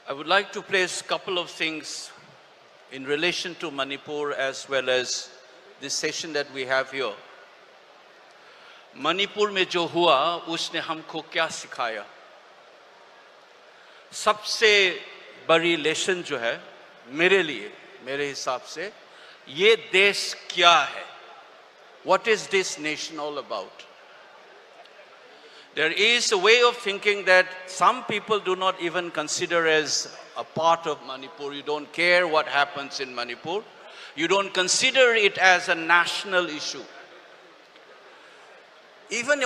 I would like to place a couple of things in relation to Manipur as well as this session that we have here. Manipur में जो हुआ उसने हमको क्या सिखाया? सबसे बड़ी लेसन जो है मेरे लिए, मेरे हिसाब से, ये देश क्या है? What is this nation all about? There is a way of thinking that some people do not even consider as a part of Manipur. You don't care what happens in Manipur. You don't consider it as a national issue. Even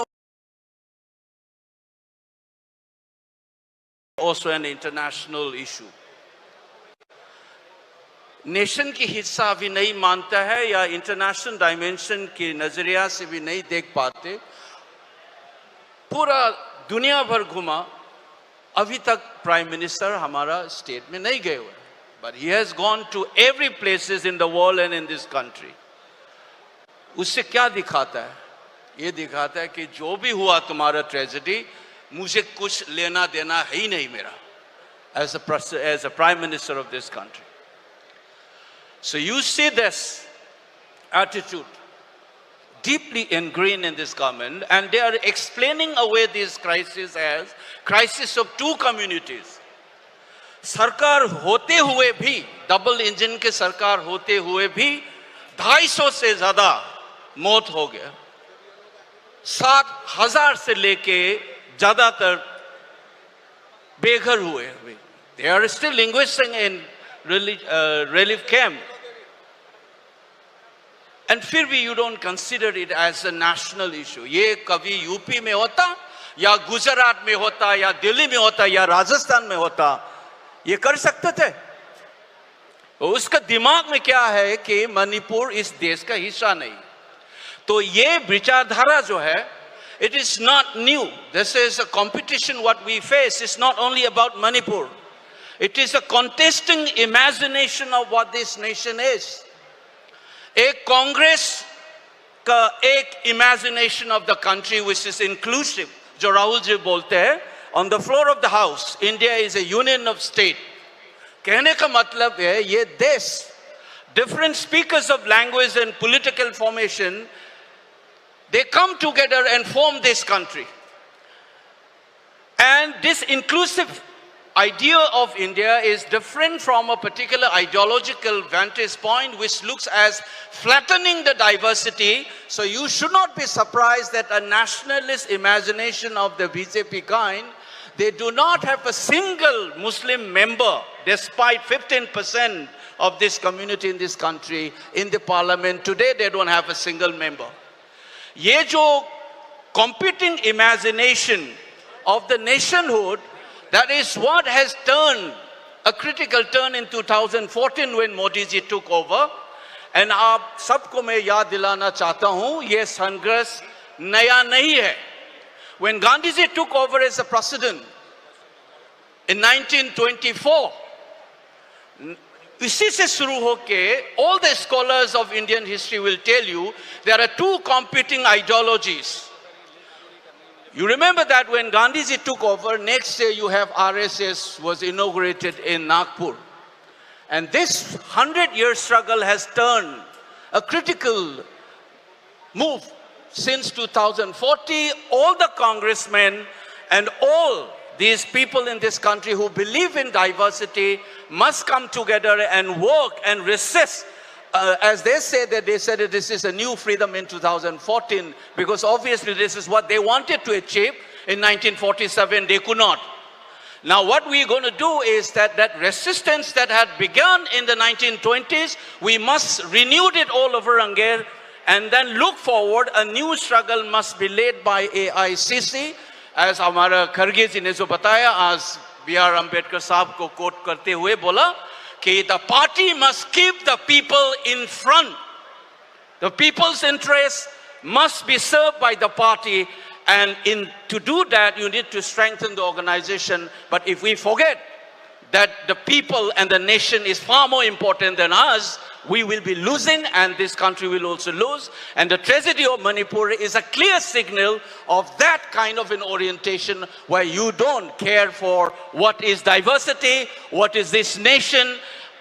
also an international issue. Nation की हिस्सा भी नहीं मानता है या international dimension के नजरिया से भी नहीं देख पाते, पूरा दुनिया भर घुमा, अभी तक प्राइम मिनिस्टर हमारा स्टेट में नहीं गए हुए, but he has gone to every places in the world and in this country. उससे क्या दिखाता है? ये दिखाता है कि जो भी हुआ तुम्हारा ट्रेजेडी, मुझे कुछ लेना देना है ही नहीं मेरा, as a prime minister of this country. So you see this attitude deeply ingrained in this government, and they are explaining away this crisis as crisis of two communities. सरकार होते हुए भी, डबल इंजन के सरकार होते हुए भी 250 से ज्यादा मौत हो गया, 7,000 से लेके ज्यादातर बेघर हुए. They are still languishing in relief camp. And फिर भी you don't consider it as a national issue. ये कभी यूपी में होता या गुजरात में होता या दिल्ली में होता या राजस्थान में होता, ये कर सकते थे. उसका दिमाग में क्या है कि मणिपुर इस देश का हिस्सा नहीं. तो ये विचारधारा जो है, it is not new. This is a competition what we face. It's not only about Manipur. It is a contesting imagination of what this nation is. एक कांग्रेस का एक imagination of the country which is inclusive, जो राहुल जी बोलते हैं, on the floor of the house, India is a union of state. कहने का मतलब है ये देश, different speakers of language and political formation, they come together and form this country. And this inclusive idea of India is different from a particular ideological vantage point which looks as flattening the diversity. So you should not be surprised that a nationalist imagination of the BJP kind, they do not have a single Muslim member, despite 15% of this community in this country in the parliament. Today they don't have a single member. ये जो competing imagination of the nationhood, that is what has turned a critical turn in 2014 when Modi ji took over. And आप सबको मैं याद दिलाना चाहता हूँ, ये संघर्ष नया नहीं है. When Gandhi ji took over as a president in 1924, इसी से शुरू होके, all the scholars of Indian history will tell you there are two competing ideologies. You remember that when Gandhi ji took over, next day you have RSS was inaugurated in Nagpur. And this 100-year struggle has turned a critical move. Since 2040, all the congressmen and all these people in this country who believe in diversity must come together and work and resist. As they say that they said that this is a new freedom in 2014, because obviously this is what they wanted to achieve in 1947, they could not. Now what we're going to do is that resistance that had begun in the 1920s, we must renew it all over again and then look forward. A new struggle must be led by AICC. As हमारा खरगे जी ने जो बताया, आज B.R. Ambedkar साहब को coat करते हुए बोला कि the party must keep the people in front. The people's interests must be served by the party, and to do that you need to strengthen the organization. But if we forget that the people and the nation is far more important than us, we will be losing and this country will also lose. And the tragedy of Manipur is a clear signal of that kind of an orientation where you don't care for what is diversity, what is this nation,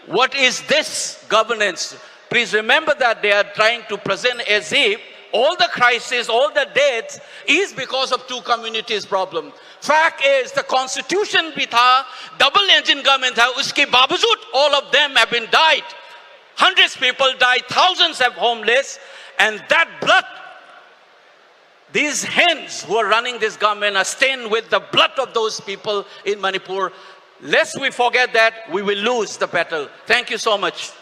what is this governance. Please remember that they are trying to present as if all the crisis, all the deaths is because of two communities problem. Fact is, the constitution bhi tha, double engine government tha, uske bawajood all of them have been died. Hundreds of people died, thousands have homeless, and that blood, these hands who are running this government are stained with the blood of those people in Manipur. Lest we forget that, we will lose the battle. Thank you so much.